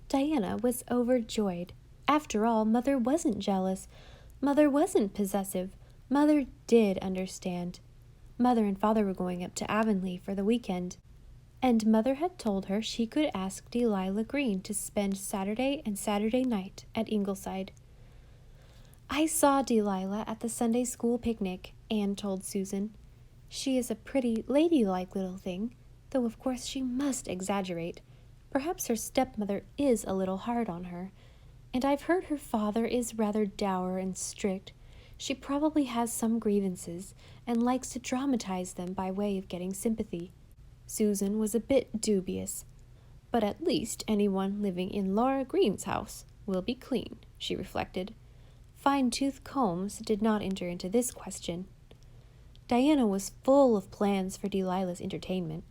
Diana was overjoyed. After all, Mother wasn't jealous. Mother wasn't possessive. Mother did understand. Mother and Father were going up to Avonlea for the weekend, and Mother had told her she could ask Delilah Green to spend Saturday and Saturday night at Ingleside. "I saw Delilah at the Sunday school picnic," Anne told Susan. "She is a pretty, ladylike little thing, though of course she must exaggerate. Perhaps her stepmother is a little hard on her, and I've heard her father is rather dour and strict. She probably has some grievances, and likes to dramatize them by way of getting sympathy." Susan was a bit dubious. "But at least anyone living in Laura Green's house will be clean," she reflected. Fine-tooth combs did not enter into this question. Diana was full of plans for Delilah's entertainment.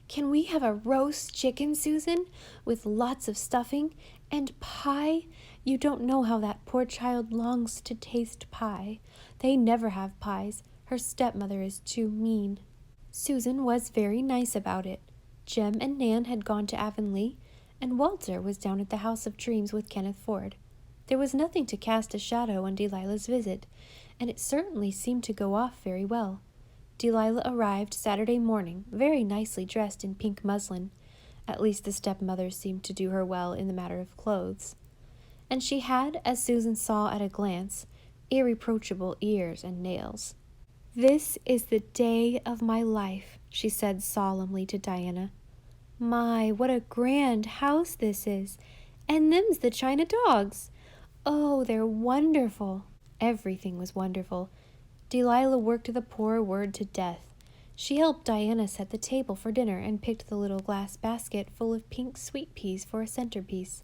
"Can we have a roast chicken, Susan, with lots of stuffing, and pie? You don't know how that poor child longs to taste pie. They never have pies. Her stepmother is too mean." Susan was very nice about it. Jem and Nan had gone to Avonlea, and Walter was down at the House of Dreams with Kenneth Ford. There was nothing to cast a shadow on Delilah's visit, and it certainly seemed to go off very well. Delilah arrived Saturday morning, very nicely dressed in pink muslin. At least the stepmother seemed to do her well in the matter of clothes. And she had, as Susan saw at a glance, irreproachable ears and nails. "This is the day of my life," she said solemnly to Diana. "My, what a grand house this is! And them's the china dogs! Oh, they're wonderful!" Everything was wonderful. Delilah worked the poor word to death. She helped Diana set the table for dinner and picked the little glass basket full of pink sweet peas for a centerpiece.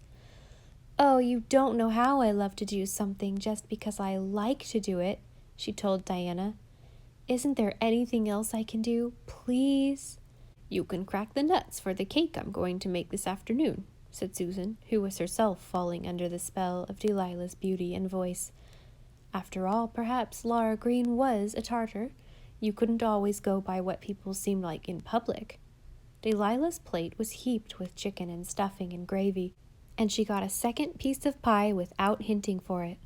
"Oh, you don't know how I love to do something just because I like to do it," she told Diana. "Isn't there anything else I can do? Please?" "You can crack the nuts for the cake I'm going to make this afternoon," said Susan, who was herself falling under the spell of Delilah's beauty and voice. After all, perhaps Laura Green was a Tartar. You couldn't always go by what people seemed like in public. Delilah's plate was heaped with chicken and stuffing and gravy, and she got a second piece of pie without hinting for it.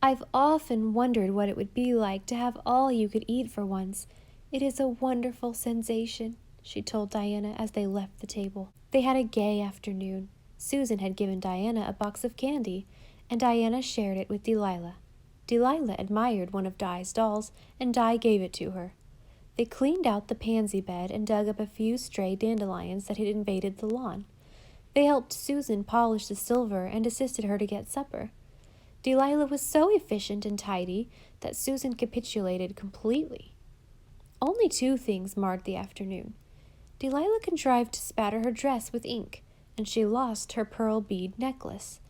"I've often wondered what it would be like to have all you could eat for once. It is a wonderful sensation," she told Diana as they left the table. They had a gay afternoon. Susan had given Diana a box of candy, and Diana shared it with Delilah. Delilah admired one of Di's dolls, and Di gave it to her. They cleaned out the pansy bed and dug up a few stray dandelions that had invaded the lawn. They helped Susan polish the silver and assisted her to get supper. Delilah was so efficient and tidy that Susan capitulated completely. Only two things marred the afternoon. Delilah contrived to spatter her dress with ink, and she lost her pearl bead necklace.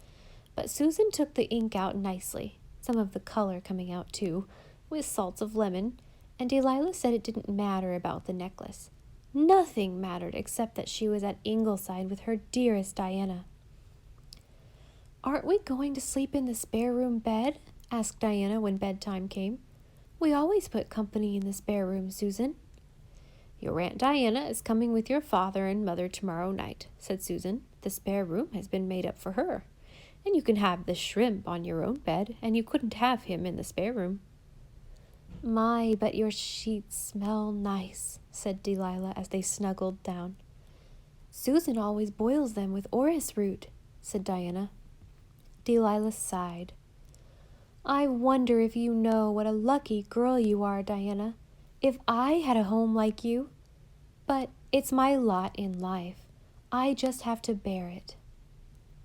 But Susan took the ink out nicely, some of the color coming out too, with salts of lemon, and Delilah said it didn't matter about the necklace. Nothing mattered except that she was at Ingleside with her dearest Diana. "Aren't we going to sleep in the spare room bed?" asked Diana when bedtime came. "We always put company in the spare room, Susan." "Your Aunt Diana is coming with your father and mother tomorrow night," said Susan. "The spare room has been made up for her. And you can have the shrimp on your own bed, and you couldn't have him in the spare room." "My, but your sheets smell nice," said Delilah as they snuggled down. "Susan always boils them with orris root," said Diana. Delilah sighed. "I wonder if you know what a lucky girl you are, Diana. If I had a home like you. But it's my lot in life. I just have to bear it."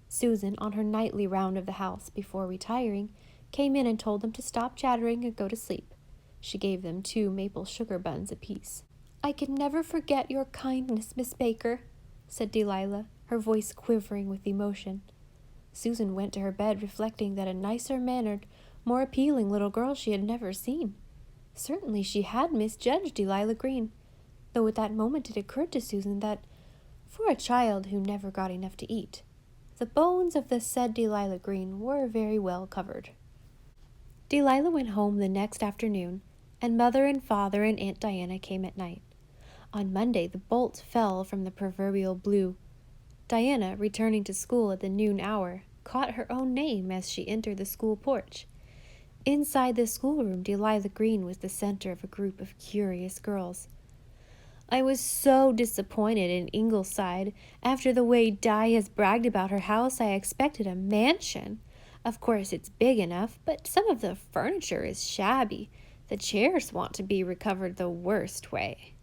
Susan, on her nightly round of the house before retiring, came in and told them to stop chattering and go to sleep. She gave them 2 maple sugar buns apiece. "I can never forget your kindness, Miss Baker," said Delilah, her voice quivering with emotion. Susan went to her bed reflecting that a nicer-mannered, more appealing little girl she had never seen. Certainly she had misjudged Delilah Green, though at that moment it occurred to Susan that, for a child who never got enough to eat, the bones of the said Delilah Green were very well covered. Delilah went home the next afternoon, and Mother and Father and Aunt Diana came at night. On Monday the bolt fell from the proverbial blue. Diana, returning to school at the noon hour, caught her own name as she entered the school porch. Inside the schoolroom, Delilah Green was the center of a group of curious girls. I was so disappointed in Ingleside. After the way Di has bragged about her house, I expected a mansion. Of course, it's big enough, but some of the furniture is shabby. The chairs want to be recovered the worst way.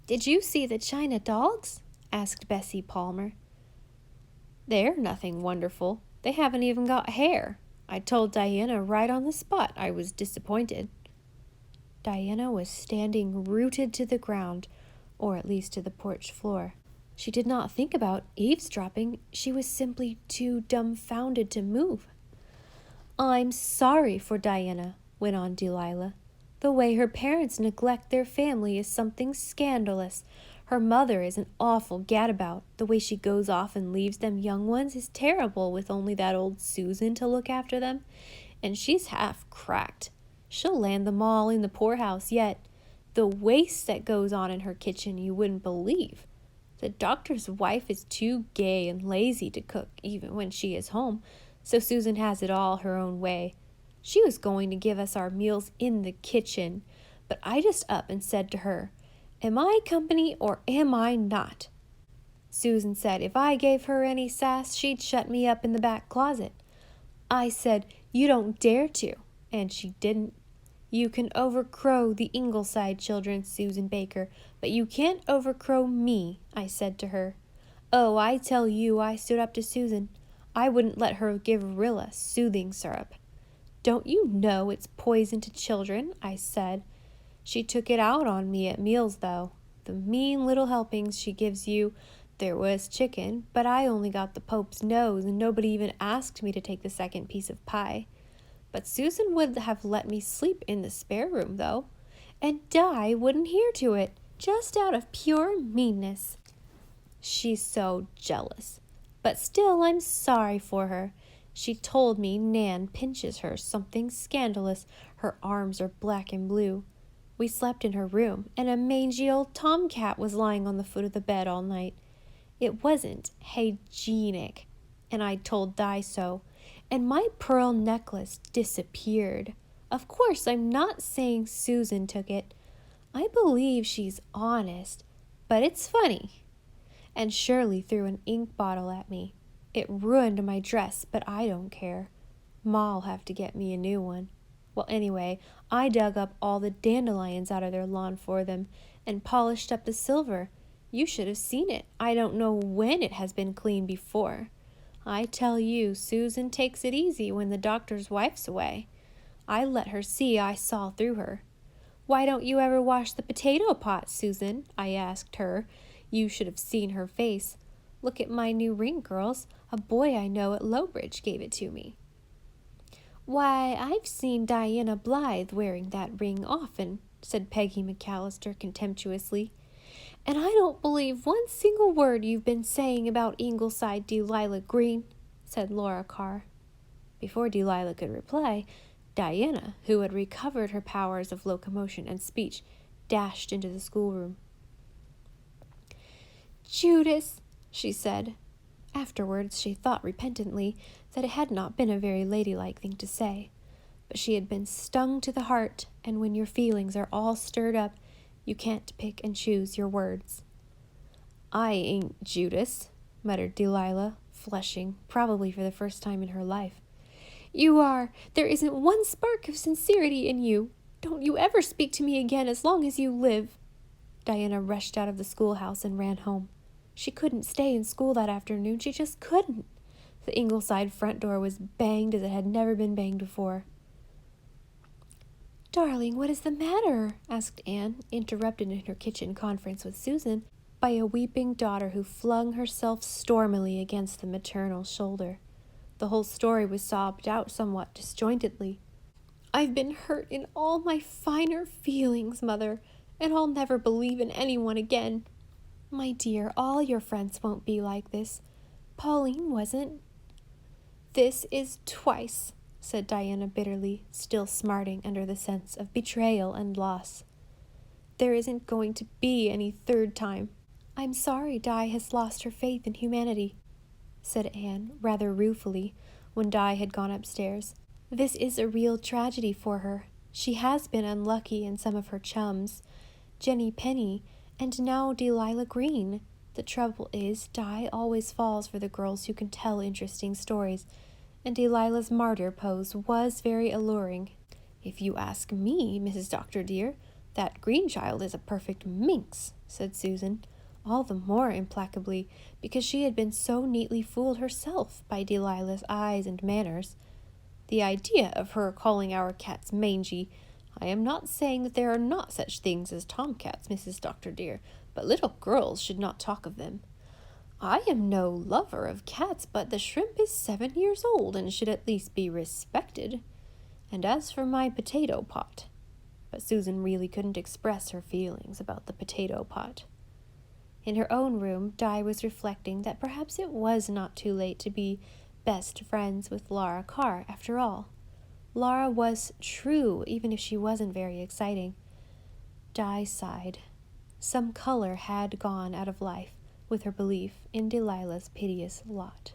"Did you see the china dogs?" asked Bessie Palmer. "They're nothing wonderful. They haven't even got hair. I told Diana right on the spot I was disappointed." Diana was standing rooted to the ground, or at least to the porch floor. She did not think about eavesdropping. She was simply too dumbfounded to move. "I'm sorry for Diana," went on Delilah. "The way her parents neglect their family is something scandalous. Her mother is an awful gadabout. The way she goes off and leaves them young ones is terrible with only that old Susan to look after them. And she's half cracked. She'll land them all in the poorhouse yet. The waste that goes on in her kitchen you wouldn't believe. The doctor's wife is too gay and lazy to cook even when she is home, so Susan has it all her own way. She was going to give us our meals in the kitchen, but I just up and said to her, 'Am I company or am I not?' Susan said if I gave her any sass, she'd shut me up in the back closet. I said, 'You don't dare to,' and she didn't. 'You can overcrow the Ingleside children, Susan Baker, but you can't overcrow me,' I said to her. Oh, I tell you, I stood up to Susan. I wouldn't let her give Rilla soothing syrup. 'Don't you know it's poison to children?' I said. She took it out on me at meals, though. The mean little helpings she gives you. There was chicken, but I only got the Pope's nose, and nobody even asked me to take the second piece of pie. But Susan would have let me sleep in the spare room, though, and Di wouldn't hear to it, just out of pure meanness. She's so jealous. But still, I'm sorry for her. She told me Nan pinches her something scandalous. Her arms are black and blue. We slept in her room, and a mangy old tomcat was lying on the foot of the bed all night. It wasn't hygienic, and I told Di so. And my pearl necklace disappeared. Of course, I'm not saying Susan took it. I believe she's honest, but it's funny. And Shirley threw an ink bottle at me. It ruined my dress, but I don't care. Ma'll have to get me a new one. Well, anyway, I dug up all the dandelions out of their lawn for them and polished up the silver. You should have seen it. I don't know when it has been cleaned before. I tell you, Susan takes it easy when the doctor's wife's away. I let her see I saw through her. 'Why don't you ever wash the potato pot, Susan?' I asked her. You should have seen her face. 'Look at my new ring, girls. A boy I know at Lowbridge gave it to me.' 'Why, I've seen Diana Blythe wearing that ring often,' said Peggy McAllister contemptuously. 'And I don't believe one single word you've been saying about Ingleside, Delilah Green,' said Laura Carr. Before Delilah could reply, Diana, who had recovered her powers of locomotion and speech, dashed into the schoolroom. 'Judas,' she said. Afterwards she thought repentantly that it had not been a very ladylike thing to say. But she had been stung to the heart, and when your feelings are all stirred up, you can't pick and choose your words. 'I ain't Judas,' muttered Delilah, flushing, probably for the first time in her life. 'You are. There isn't one spark of sincerity in you. Don't you ever speak to me again as long as you live.' Diana rushed out of the schoolhouse and ran home. She couldn't stay in school that afternoon. She just couldn't. The Ingleside front door was banged as it had never been banged before. 'Darling, what is the matter?' asked Anne, interrupted in her kitchen conference with Susan by a weeping daughter who flung herself stormily against the maternal shoulder. The whole story was sobbed out somewhat disjointedly. 'I've been hurt in all my finer feelings, Mother, and I'll never believe in anyone again.' 'My dear, all your friends won't be like this. Pauline wasn't.' 'This is twice,' said Diana bitterly, still smarting under the sense of betrayal and loss. 'There isn't going to be any third time. "I'm sorry Di has lost her faith in humanity," said Anne, rather ruefully, when Di had gone upstairs. "This is a real tragedy for her. She has been unlucky in some of her chums, Jenny Penny, and now Delilah Green. The trouble is, Di always falls for the girls who can tell interesting stories, and Delilah's martyr pose was very alluring. If you ask me, Mrs. Dr. dear, that Green child is a perfect minx," said Susan, all the more implacably because she had been so neatly fooled herself by Delilah's eyes and manners. "The idea of her calling our cats mangy! I am not saying that there are not such things as tomcats, Mrs. Dr. dear, but little girls should not talk of them. I am no lover of cats, but the shrimp is 7 years old and should at least be respected. And as for my potato pot—" But Susan really couldn't express her feelings about the potato pot. In her own room, Di was reflecting that perhaps it was not too late to be best friends with Laura Carr, after all. Laura was true, even if she wasn't very exciting. Di sighed. Some color had gone out of life with her belief in Delilah's piteous lot.